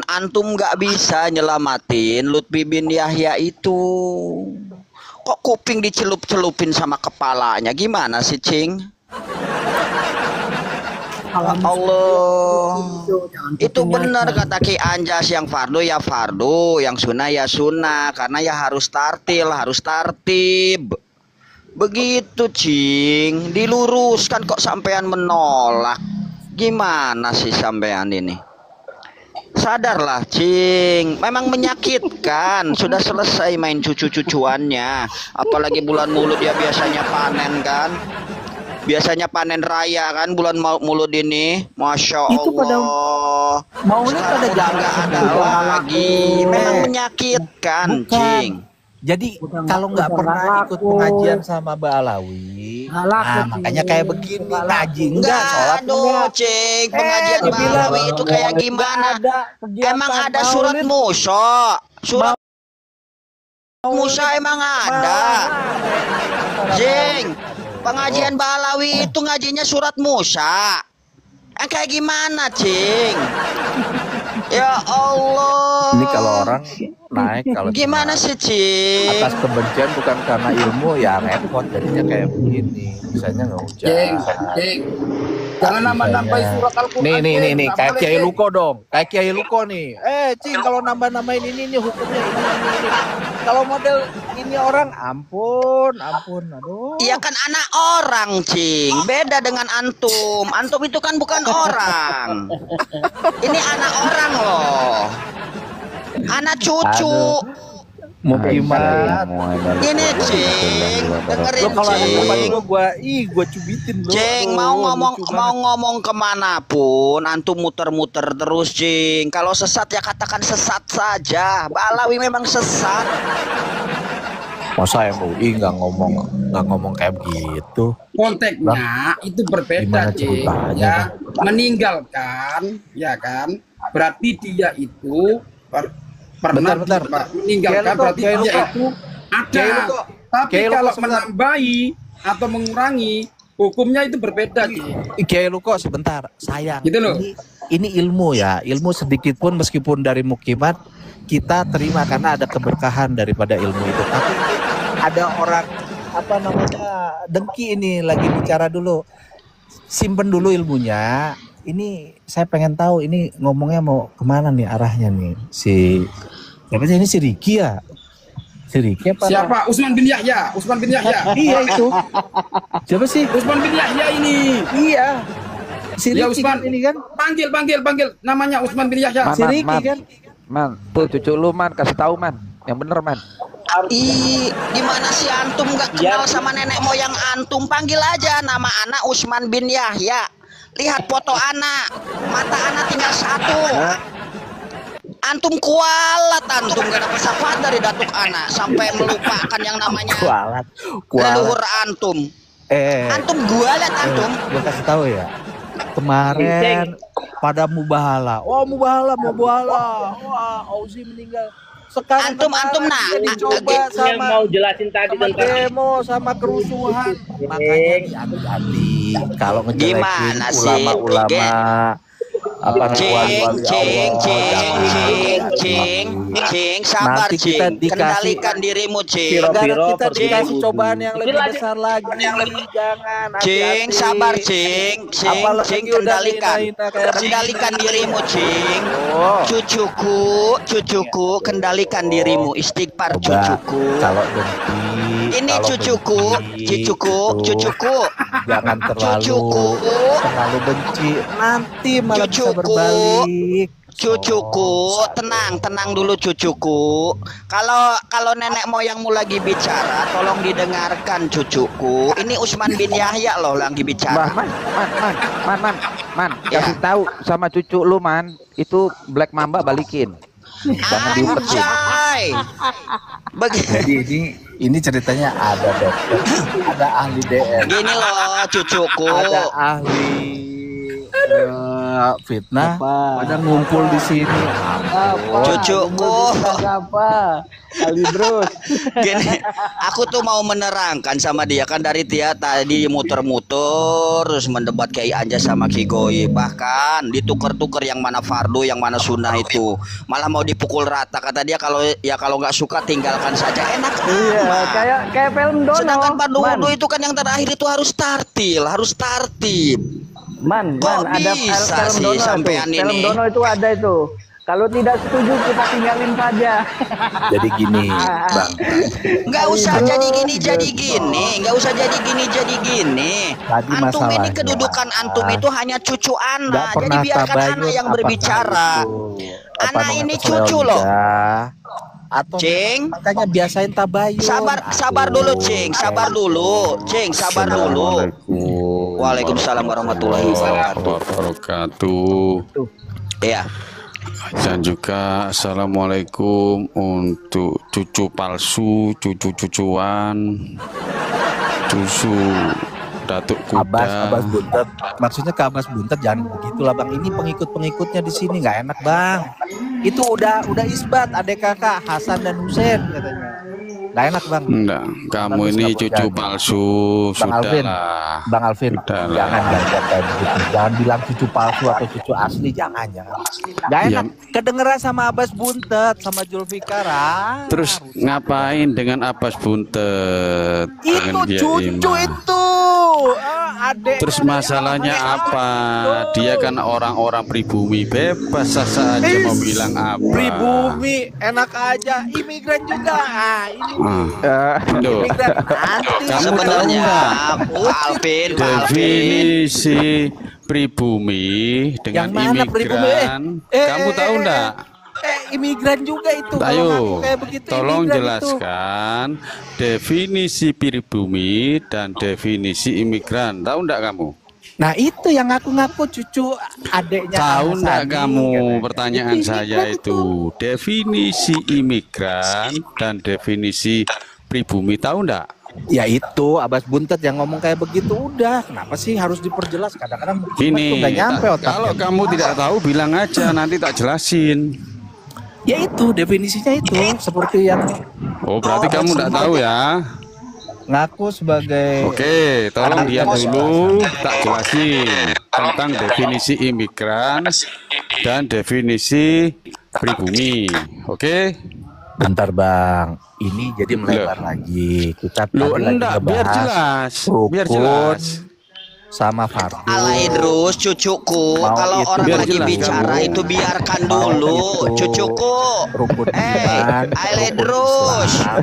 Antum nggak bisa nyelamatin Lutfi bin Yahya itu. Kok kuping dicelup-celupin sama kepalanya? Gimana sih, Cing? Allah, itu benar kata Ki Anjas, yang fardu ya fardu, yang sunnah ya sunnah, karena ya harus tartil, harus tartib. Begitu, Cing. Diluruskan kok sampean menolak. Gimana sih sampean ini? Sadarlah, Cing. Memang menyakitkan. Sudah selesai main cucu-cucuannya. Apalagi bulan Maulud ya biasanya panen kan. Biasanya panen raya kan bulan Maulud ini. Masya Allah. Itu pada Maulud pada udah nggak ada lagi. Memang menyakitkan, Cing. Jadi kalau nggak pernah ikut pengajian sama Mbak Alawi, makanya kayak begini ngaji enggak, sholat enggak. Cing, pengajian Mbak Alawi itu kayak gimana? Emang ada surat Musa? Surat Musa emang ada? Cing, pengajian Mbak Alawi itu ngajinya surat Musa. Kayak gimana, Cing? Ya Allah. Ini kalau orang naik kalau gimana sih, Cing? Atas kebencian bukan karena ilmu ya repot jadinya kayak begini. Misalnya nggak hujan. Cing. Jangan nambah-nambahin surat Al-Quran. Nih, kayak Kiai Luko dong. Kayak Kiai Luko nih. Cing, kalau nambah-nambahin ini hukumnya ini. Kalau model ini orang, ampun. Aduh. Iya kan anak orang, Cing. Beda dengan antum. Antum itu kan bukan orang. Ini anak orang loh. Anak cucu. Mukimat. Ini, Cing. Dengerin, Cing. Gua cubitin loh. Cing, mau ngomong kemanapun, antum muter-muter terus, Cing. Kalau sesat ya katakan sesat saja. Balawi memang sesat. Masa MUI nggak ngomong kayak begitu? Konteksnya itu berbeda, Cing. Ya, meninggalkan, ya kan? Berarti dia itu pernah meninggalkan, berarti dia itu ada. Tapi kalau menambahi atau mengurangi, hukumnya itu berbeda, Cing. Kiai Luko sebentar, sayang. Gitu loh. Ini ilmu ya, ilmu sedikit pun meskipun dari mukimat kita terima karena ada keberkahan daripada ilmu itu. Tapi ada orang dengki ini lagi bicara dulu. Simpen dulu ilmunya. Ini saya pengen tahu ini ngomongnya mau kemana nih arahnya nih siapa sih ini, si Riki ya? Si Riki apa? Siapa? Utsman bin Yahya. Iya itu. Siapa sih? Utsman bin Yahya ini. Iya. Si Riki ya, Utsman ini kan? Panggil. Namanya Utsman bin Yahya. Si Riki kan? Man, tuh cucu lu man, kasih tahu man, yang bener man. Gimana sih antum nggak kenal sama nenek moyang antum? Panggil aja nama anak Utsman bin Yahya. Lihat foto anak, mata anak tinggal satu. Antum kualat, antum gak dapat syafaat dari datuk anak sampai melupakan yang namanya leluhur antum. Antum kualat antum. Gua kasih tahu ya. Kemarin pada mubahala. Mubahala. Wah, Auzi meninggal. Sekarang antum nah coba yang mau jelasin tadi sama demo sama kerusuhan. Makanya hati-hati kalau ngejelekin ulama-ulama Cing, sabar, Cing. Kendalikan dirimu, Cing. Kita dikasih cobaan yang lebih besar lagi. Jangan. Cing, sabar, Cing. Cing, kendalikan dirimu, Cing. Cucuku, kendalikan dirimu. Istighfar, cucuku. Kalau dengki. Ini cucuku. Jangan terlalu benci. Nanti malah bisa berbalik. Cucuku, tenang dulu cucuku. Kalau nenek moyangmu lagi bicara, tolong didengarkan cucuku. Ini Utsman bin Yahya loh lagi bicara. Man, kasih tahu sama cucu lu man, itu Black Mamba balikin. Jangan diumpetin. Jadi ini ceritanya ada dokter, ada ahli DM. Gini loh cucuku. Ada ahli pada fitnah, pada ngumpul di sini. Cucuku. Apa? Alidrus. Gini, aku tuh mau menerangkan sama dia kan dari dia tadi muter-muter terus mendebat Kiai Anja sama Ki Goib, bahkan ditukar-tukar yang mana fardu yang mana sunnah itu, malah mau dipukul rata kata dia. Kalau nggak suka tinggalkan saja, enak Iya, amat. kayak film Dono. Sedangkan fardu Man. wudu itu kan yang terakhir itu harus tartil, harus tartib. Kok ada bisa film sih Dono sampean itu. Film ini? Dono itu ada itu. Kalau tidak setuju kita tinggalin saja. Jadi gini, Bang. Nggak usah jadi gini, nggak usah jadi gini. Tadi Antum ini masalahnya, kedudukan antum itu hanya cucu nggak anak, jadi pernah biarkan tabayun anak yang apakah berbicara. itu, Anak ini namanya, cucu loh. lidah, atau Cing. makanya biasain tabayun. Sabar dulu, Cing. Sabar dulu. Waalaikumsalam warahmatullahi wabarakatuh. Iya. Dan juga assalamualaikum untuk cucu palsu, cucu-cucuan, cucu Datuk Kuda. Abbas Buntet. Maksudnya ke Abbas Buntet jangan begitulah Bang. Ini pengikut-pengikutnya di sini nggak enak Bang. Itu udah isbat adik kakak Hasan dan Husein katanya. Nggak enak Bang. Enggak, kamu Bagus, ini nggak cucu jadi. palsu, Bang Alvin, sudahlah. Bang Alvin, Sudahlah. jangan kayak begitu. Jangan bilang cucu palsu atau cucu asli, jangan. Gak enak. Kedengeran sama Abbas Buntet, sama Julfikar. Terus ngapain dengan Abbas Buntet? Dengan Itu dia cucu imam? itu. Adek. Terus masalahnya apa? Dia kan orang-orang pribumi, bebas saja mau bilang apa. Pribumi, enak aja. Imigran juga. Ini Loh, imigran anti. Kamu Sebenarnya tahu Pak Alvin. definisi pribumi dengan Yang mana pribumi? imigran? Kamu tahu enggak? Imigran juga itu. Kalau Ayo, ngaku kayak begitu, tolong imigran itu. jelaskan definisi pribumi dan definisi imigran. Tahu enggak kamu? Nah itu yang ngaku-ngaku cucu adeknya. Tahu enggak Sandi, kamu katanya. pertanyaan Itu saya imigran itu definisi imigran dan definisi pribumi, tahu enggak? Ya itu Abbas Buntet yang ngomong kayak begitu udah. Kenapa sih harus diperjelas? Kadang-kadang mungkin Ini nggak nyampe otaknya. kalau kamu tidak tahu bilang aja, nanti tak jelasin. Ya itu definisinya itu seperti yang Oh berarti kamu enggak tahu ya? ngaku sebagai. Oke, tolong diam dulu, tak jelasin tentang definisi imigran dan definisi pribumi. Oke? Bentar Bang, ini jadi melebar lagi. Kita Loh, tadi lagi enggak, biar ngebahas jelas. Biar rukun jelas. sama fardu. Alaidrus cucuku, Mau kalau itu orang biar lagi jelas, bicara kamu. itu biarkan Mau dulu, itu cucuku. rukun iman, Alaidrus. rukun Islam.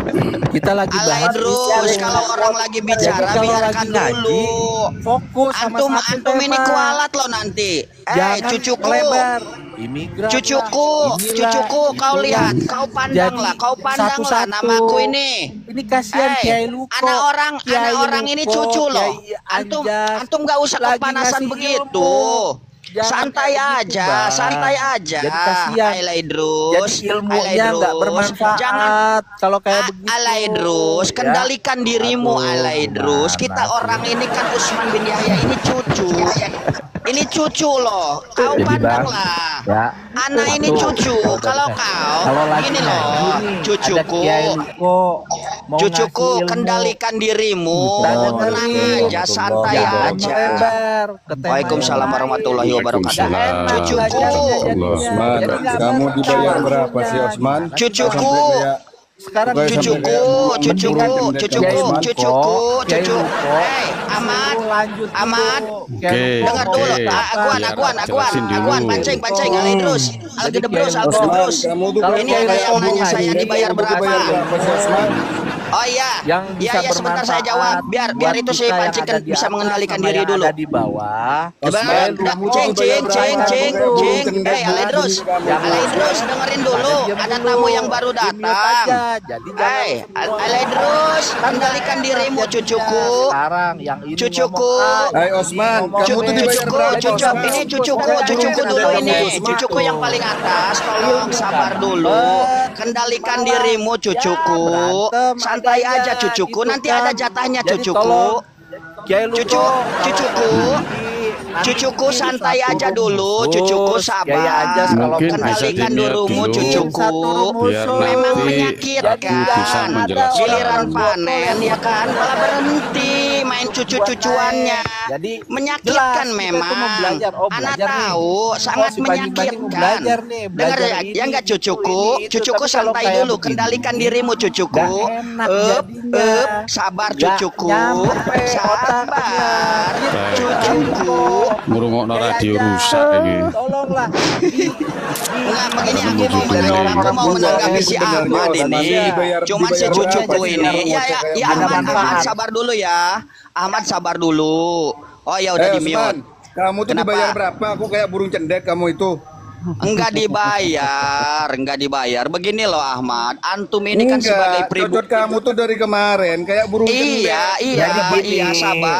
Kita lagi bahas Alaidrus, ini. kalau orang lagi bicara Jadi kalau biarkan lagi ngaji, dulu. fokus sama Antum satu ini tema. kualat loh nanti. Jangan Cucuku. melebar. Imigran Cucuku, lah, inilah, cucuku, kau itulah. lihat, kau pandanglah, Jadi, kau pandanglah satu-satu. namaku ini. Ini kasihan Kiai Luko. anak orang ini Luko, cucu loh. Kiai Antum Anjas, nggak usah lagi kepanasan ngasih begitu. ilmu. Jangan Santai kayak gitu, aja, Bang. santai aja. Jadi kasihan. Alaidrus, Jadi ilmunya nggak bermanfaat. Jangan kalau kayak begitu. Alaidrus, ya. kendalikan dirimu. Aduh, Alaidrus, kita gimana orang sih? ini kan Usman bin Yahya ini cucu. Ini cucu loh. Kau Jadi, Bang, pandanglah. ya. Anak ini Tuh, cucu. udah, Kalau udah. kau Kalau lagi gini ngaji loh, nih, cucuku. ada Kiai Luko, mau Cucuku, ngasih ilmu. kendalikan dirimu. Udah Tenang dengerin. aja, santai Jangan aja. melebar ke tema Waalaikumsalam yang warahmatullahi lain. wabarakatuh. Waalaikumsalam. Nggak enak Cucuku. belajarnya jadinya. Osman, Jadi nggak kamu benar dibayar ilmunya. berapa sih Osman? Cucuku. Sekarang Pokoknya Cucuku, sampai cucuku, mendingan cucuku, Osman. cucuku, Kiai cucu. Luko, Hei, Ahmad, lanjut dulu. Ahmad. Kiai Luko, Dengar dulu, Oke. akuan, Biar akuan, jelasin dulu. pancing, Alaidrus, Algedebros, Osman, Algedebros. kamu tuh Kalau Ini Kiai ada yang Luko nanya saya ngaji, dibayar kamu berapa? dibayar berapa sih Osman? Oh iya, yang bisa iya sebentar saya jawab. Biar buat itu si kita yang pancing kan ada di bisa atas mengendalikan sama diri yang dulu. ada di bawah. Osman, Ceng, kamu tuh dibayar berapa? ceng. Kamu Alaidrus, kamu. Alaidrus, dengerin dulu. Ada tamu yang baru datang. Jadi Hei, Alaidrus, kendalikan dirimu, cucuku. Sekarang yang ini Cucuku. ngomong A, Hai yang Osman, ini ngomong kamu tuh B. dibayar berapa? Cucu, Osman? ini cucuku dulu ini. Cucuku yang paling atas, tolong sabar dulu. Kendalikan dirimu, cucuku. Santai aja, cucuku. Nanti ada jatahnya, Jadi cucuku. tolong, Kiai Luko, Cucuku. di cucuku santai aja dulu, cucuku sabar. Aja kalau Mungkin kendalikan bisa dulumu, dilihat cucuku. biar Memang nanti bisa menyakitkan. menjelaskan. Giliran panen ya kan, malah berhenti main cucu-cucuannya. Jadi Menyakitkan jelas, kita memang. tuh mau belajar. Oh, Anak belajar nih. tahu sangat si Banding-Banding mau menyakitkan. belajar nih, Dengar belajar ya, ini, ya enggak itu, cucuku, ini, itu. cucuku Tapi kalau santai kayak dulu, begini, kendalikan dirimu cucuku. nggak enak jadinya. Sabar Nggak cucuku, nyampe sabar otaknya. cucuku. Ngurungokno radio rusak ini. Tolonglah. Enggak, begini aku mau menanggapi si Ahmad ini. Cuman si cucuku ini. Ya Ahmad sabar dulu ya. Ahmad sabar dulu. Oh ya udah di mute. Usman, kamu tuh Kenapa? dibayar berapa? Aku kayak burung cendek kamu itu. Enggak dibayar. Begini loh Ahmad, antum ini kan sebagai pribumi. cocok kamu tuh dari kemarin kayak burung cendek. Iya,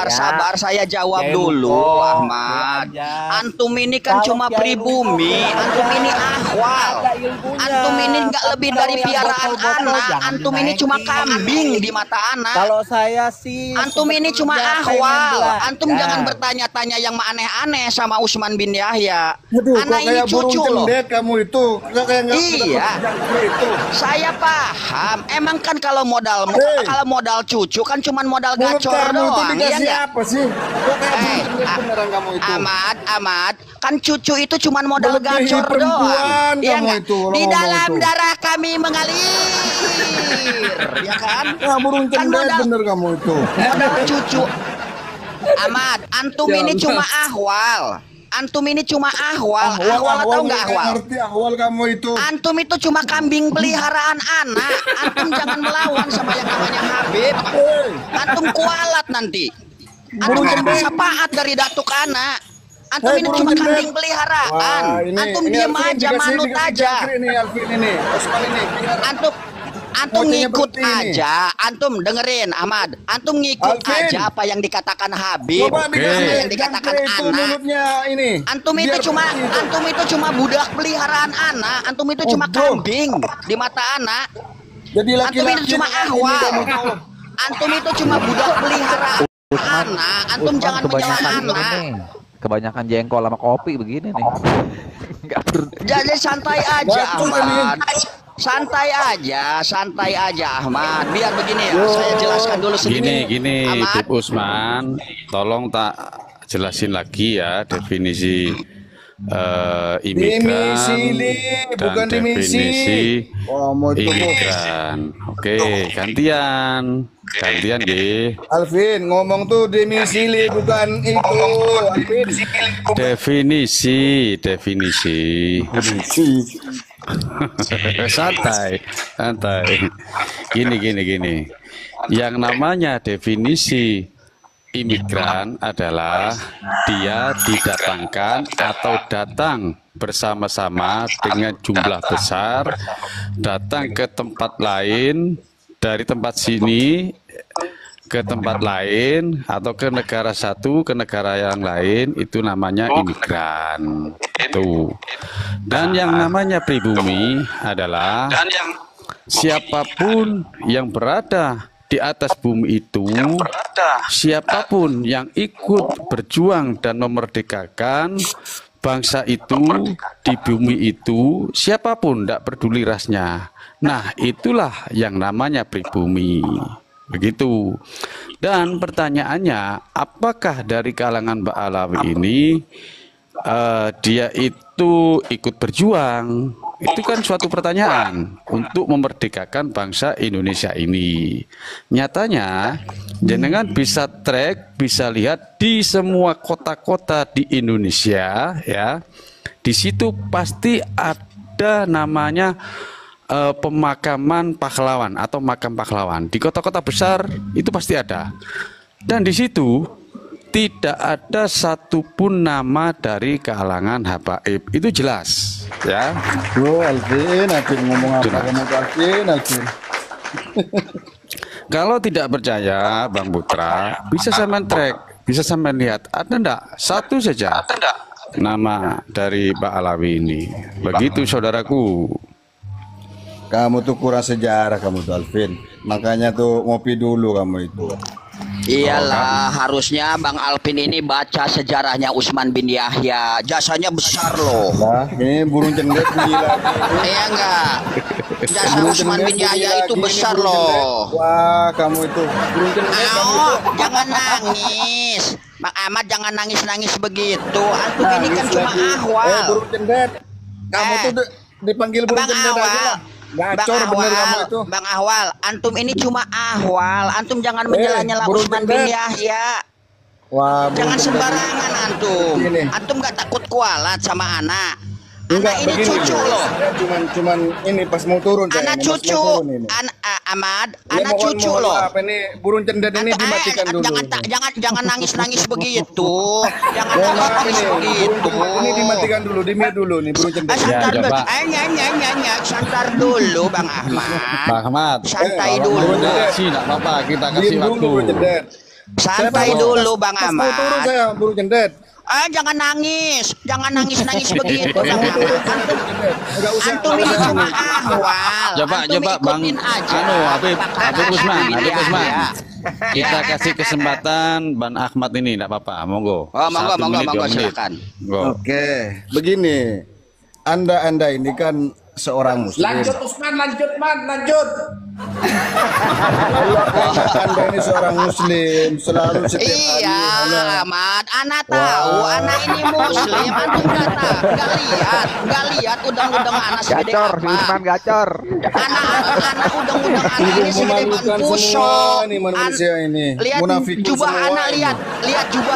sabar saya jawab dulu Ahmad. Antum ini kan cuma pribumi, antum ini ahwal. Antum ini enggak lebih dari piaraan anak, antum ini cuma kambing di mata anak. Kalau saya sih Antum ini cuma sebetulnya pengen ahwal. belajar. Antum jangan bertanya-tanya yang aneh-aneh sama Usman bin Yahya. Aduh, kok Anak ini kayak burung cucu loh. cendek kamu itu. Kok kayak nggak Iya. itu. Saya paham. Emang kan kalau modal cucu kan cuman modal Mulut gacor kamu itu doang, iya dikasih nggak? apa sih? Kok kayak burung cendek beneran kamu itu? Ahmad, kan cucu itu cuman modal Melebihi gacor perempuan doang. Iya kamu nggak? itu, kalau Di ngomong dalam itu. darah kami mengalir, ya kan? Ya burung Kan cendek modal bener kamu itu. modal cucu. Ahmad, antum Ya ini Allah. cuma ahwal. Antum ini cuma ahwal. Ahwal atau enggak nggak ahwal? ngerti ahwal kamu itu. Antum itu cuma kambing peliharaan anak. Antum jangan melawan sama yang namanya Habib. Antum kualat nanti. Antum jadi syafaat dari datuk anak. Antum ini burung cuma cendek. kambing peliharaan. Antum diam Alvin aja, dikasih- manut dikasih aja. jangkrik ini Alvin ini. Osman ini. Biar Antum Bocahnya ngikut berhenti ini. aja. Antum dengerin Ahmad. Antum ngikut Alvin. aja apa yang dikatakan Habib, coba apa dikasih yang dikatakan jangkrik itu anak. mulutnya ini. Antum itu Biar cuma berhenti itu. antum itu cuma budak peliharaan anak. Antum itu cuma Goblok. kambing di mata anak. Jadi Antum laki-laki itu cuma ini ahwal. kamu tuh. Antum itu cuma budak peliharaan anak. Antum jangan menyela anak. Kebanyakan jengkol sama kopi begini nih. Nggak Jadi santai aja Bacot Ahmad. Santai aja Ahmad. Biar begini ya, saya jelaskan dulu sedikit. Gini, Ahmad. Tip Usman, tolong tak jelasin lagi ya definisi imigran Dimisili, dan bukan dimisi. definisi Oh, mau itu, Bu. imigran. Oke, gantian deh. Alvin ngomong tuh dimisili bukan itu. Alvin. Definisi. santai. Gini. Yang namanya definisi imigran adalah dia didatangkan atau datang bersama-sama dengan jumlah besar, datang ke tempat lain, dari tempat sini ke tempat lain, atau ke negara satu ke negara yang lain, itu namanya imigran. Itu. Dan yang namanya pribumi adalah siapapun yang berada di atas bumi itu, siapapun yang ikut berjuang dan memerdekakan bangsa itu di bumi itu, siapapun, tidak peduli rasnya. Nah, itulah yang namanya pribumi. Begitu. Dan pertanyaannya, apakah dari kalangan Mbak Alawi ini dia itu ikut berjuang? Itu kan suatu pertanyaan untuk memerdekakan bangsa Indonesia ini. Nyatanya, jenengan bisa track, bisa lihat di semua kota-kota di Indonesia, ya. Di situ pasti ada namanya pemakaman pahlawan atau makam pahlawan. Di kota-kota besar itu pasti ada. Dan di situ tidak ada satupun nama dari kalangan habaib. Itu jelas, ya. Alvin ngomong apa kamu Alvin? Kalau tidak percaya, Bang Putra, bisa sampean track, bisa sampean lihat. Ada enggak? Satu saja nama dari Pak Alawi ini. Begitu, saudaraku. Kamu tuh kurang sejarah kamu tuh Alvin. Makanya tuh ngopi dulu kamu itu. Iyalah, harusnya Bang Alvin ini baca sejarahnya Utsman bin Yahya. Jasanya besar loh. Nah, ini burung cendet bunyi lagi. Iya enggak? Jasa Burung Utsman cendet bin bunyi Yahya lagi, itu ini besar burung loh. cendet. Wah, kamu itu burung cendet kamu Ao, itu. jangan nangis. Bang Ahmad jangan nangis-nangis begitu. Antum ini kan Nangis cuma lagi. ahwal. Burung cendet. Kamu tuh dipanggil burung Bang cendet aja lah. Bang Gacor bener kamu itu. Bang Ahwal, antum ini cuma ahwal. Antum jangan menyela-nyela burung Utsman bin cendet. Yahya. Wah, burung Jangan cendet. sembarangan antum. Ini. Antum gak takut kualat sama anak. Enggak, Anak ini begini, cucu loh. Saya cuman ini pas mau turun saya Anak ini, pas mau cucu. turun ini. Ahmad, Ya, anak cucu mohon loh. maaf, ini burung cendet ini Antum, dimatikan dulu. jangan nangis begitu. Jangan Mohon maaf nangis ini, burung begitu. cendet ini dimatikan dulu, di-mute dulu nih burung cendet. Santar Ya, dulu. coba. Santar dulu Bang Ahmad. Bang Ahmad. Santai Burung dulu. cendet. Sih, enggak apa-apa, kita kasih Diem dulu burung waktu. cendet. Santai Saya dulu pas- Bang pas mau turun Ahmad. saya burung cendet. Jangan nangis begitu Pas Bang mau turun Ahmad. burung cendet. Enggak usah. Antum ini cuma ahwal. Coba Antum Bang ikutin aja. Habib Usman, Iya, Usman. iya. Kita kasih kesempatan Bang Ahmad ini enggak apa-apa, monggo. Oh, monggo, 1 menit, 2 menit. silakan. Monggo. Oke, begini. Anda ini kan seorang muslim. Lanjut Usman, lanjut Man, lanjut. Anda ini seorang muslim, selalu setiap hari Iya, hanya- Ahmad. Anak tahu, anak ini muslim. Antum nggak lihat udang-udang anak segede Gacor, si apa? Usman gacor. Anak udang-udang anak Ibu ini segede ban memalukan puso. semua nih manusia ini. Lihat Munafikun jubah semua anak, ini. lihat jubah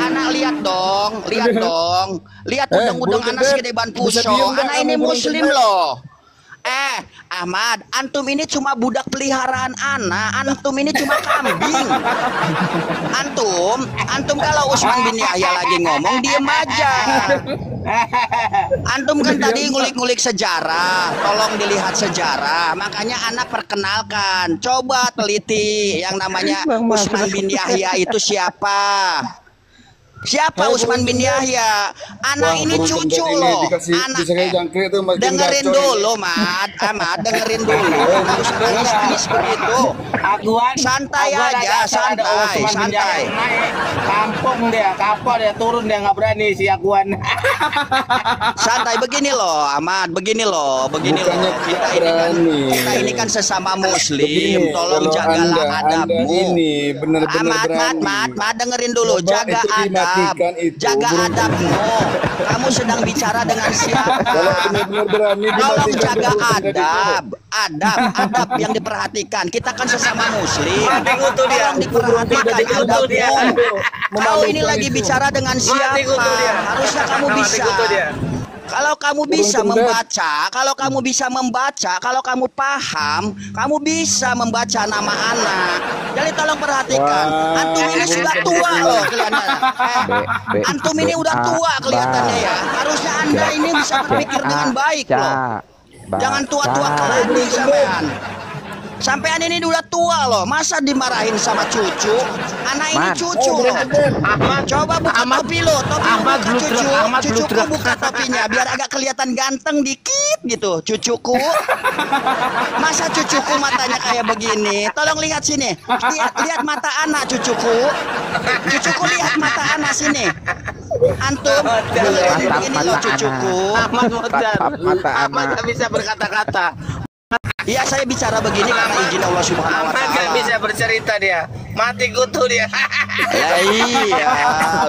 anak, lihat dong. Lihat udang-udang burung anak cendet, segede ban bisa puso. diem nggak Anak kamu, ini burung muslim cendet? loh. Ahmad, antum ini cuma budak peliharaan anak. Antum ini cuma kambing. Antum kalau Utsman bin Yahya lagi ngomong diem aja. Antum kan tadi ngulik-ngulik sejarah, tolong dilihat sejarah. Makanya anak perkenalkan, coba teliti yang namanya Utsman bin Yahya itu siapa? Siapa Utsman bin Yahya? Anak Wah, ini burung cucu cendet ini loh. dikasih jangkrik itu makin Dengerin gacor dulu, Ahmad, dengerin dulu. Nggak usah nangis begitu. Aguan. Santai Aguan aja, agak ada santai, Utsman bin santai. Yahya naik. Kampung dia, kapal dia turun dia nggak berani si Aguan. Santai begini loh, Ahmad, begini loh. Bukannya Kita berani. ini kan sesama muslim. Begini, Tolong kalau jagalah Anda adabmu. ini benar-benar berani. Ahmad, dengerin dulu. Coba Jaga itu adab. dimatikan itu, Jaga burung adabmu. Kamu sedang bicara dengan siapa? Kalau benar-benar berani Tolong dimatikan jaga burung cendet itu. adab yang diperhatikan. Kita kan sesama muslim. Mati kutu dia. Tolong diperhatikan Mati kutu dia. adabmu. Kau Memalukan ini lagi itu. bicara dengan siapa? Mati kutu dia. Harusnya kamu Mati bisa. kutu dia. Kalau kamu bisa cendet. membaca, kalau kamu paham, kamu bisa membaca nama anak. Jadi tolong perhatikan. Wah, Antum ini burung sudah cendet tua ini. loh kelihatannya. Antum ini udah tua kelihatannya ya. Harusnya Anda ini bisa berpikir dengan baik loh. Jangan tua-tua keladi sampean. Sampean ini udah tua loh, masa dimarahin sama cucu? Anak ini Man. cucu loh. Coba buka topi lo, topi lu Ahmad buka bludruk, cucu. Ahmad Cucuku bludruk. buka topinya biar agak kelihatan ganteng dikit gitu. Cucuku. Masa cucuku matanya kayak begini? Tolong lihat sini. Lihat mata anak cucuku. Cucuku lihat mata anak sini. Antum begini loh cucuku. Ahmad Modar. Mata Ahmad anak. nggak bisa berkata-kata. Iya, saya bicara begini karena izin Allah Subhanahu wa Ahmad nggak taala. bisa bercerita dia. Mati kutu dia. Ya iya,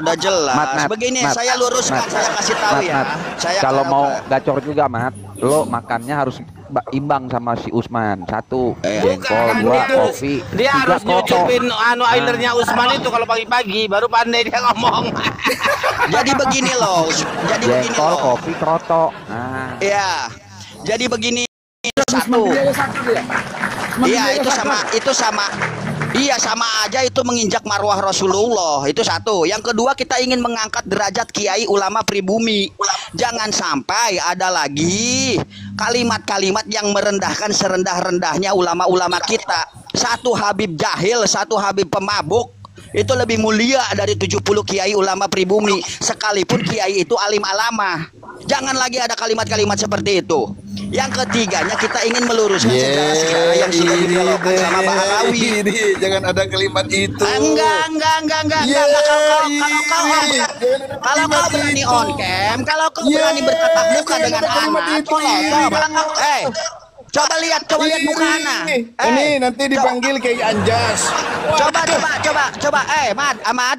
udah jelas. Mat, Begini, Mat, saya luruskan, Mat, saya kasih tahu ya. Mat. Saya Kalau mau gacor juga, Mat, lo makannya harus imbang sama si Usman. 1 jengkol, 2 kopi, Dia 3 harus koto. nyucupin ailernya Utsman itu kalau pagi-pagi baru pandai dia ngomong. jadi begini loh, jadi begini Jengkol, loh. kopi, kroto. Nah, Iya. Jadi begini satu. Iya, itu sama. Iya, sama aja itu menginjak marwah Rasulullah. Itu satu. Yang kedua, kita ingin mengangkat derajat kiai ulama pribumi. Jangan sampai ada lagi kalimat-kalimat yang merendahkan serendah-rendahnya ulama-ulama kita. Satu Habib jahil, satu Habib pemabuk. itu lebih mulia dari 70 kiai ulama pribumi, sekalipun kiai itu alim alama. Jangan lagi ada kalimat-kalimat seperti itu. Yang ketiganya, kita ingin meluruskan segala yang sudah dibelokkan sama Pak Alawi. Jangan ada kalimat itu. Enggak. Kalau kau berani on cam, kalau kau berani bertatap muka dengan anak, coba lihat muka anak. Ini nanti dipanggil kayak Anjas. Coba, Ahmad,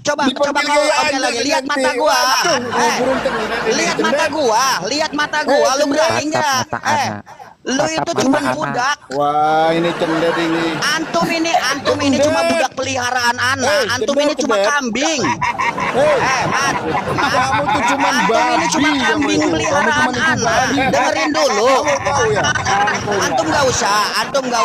coba kau oke lagi, lihat mata gua. Lihat mata gua, lu berani enggak? Lu itu cuma budak. Wah, ini cender ini. Antum ini cuma budak peliharaan anak. Antum ini cuma kambing. Mat. Kamu tuh cuma Antum ini cuma kambing peliharaan anak. Dengerin dulu. Antum nggak usah. Antum nggak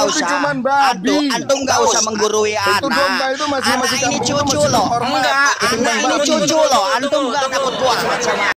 usah menggurui anak. Anak ini cucu lo. Enggak, anak ini cucu lo. Antum nggak takut gua sama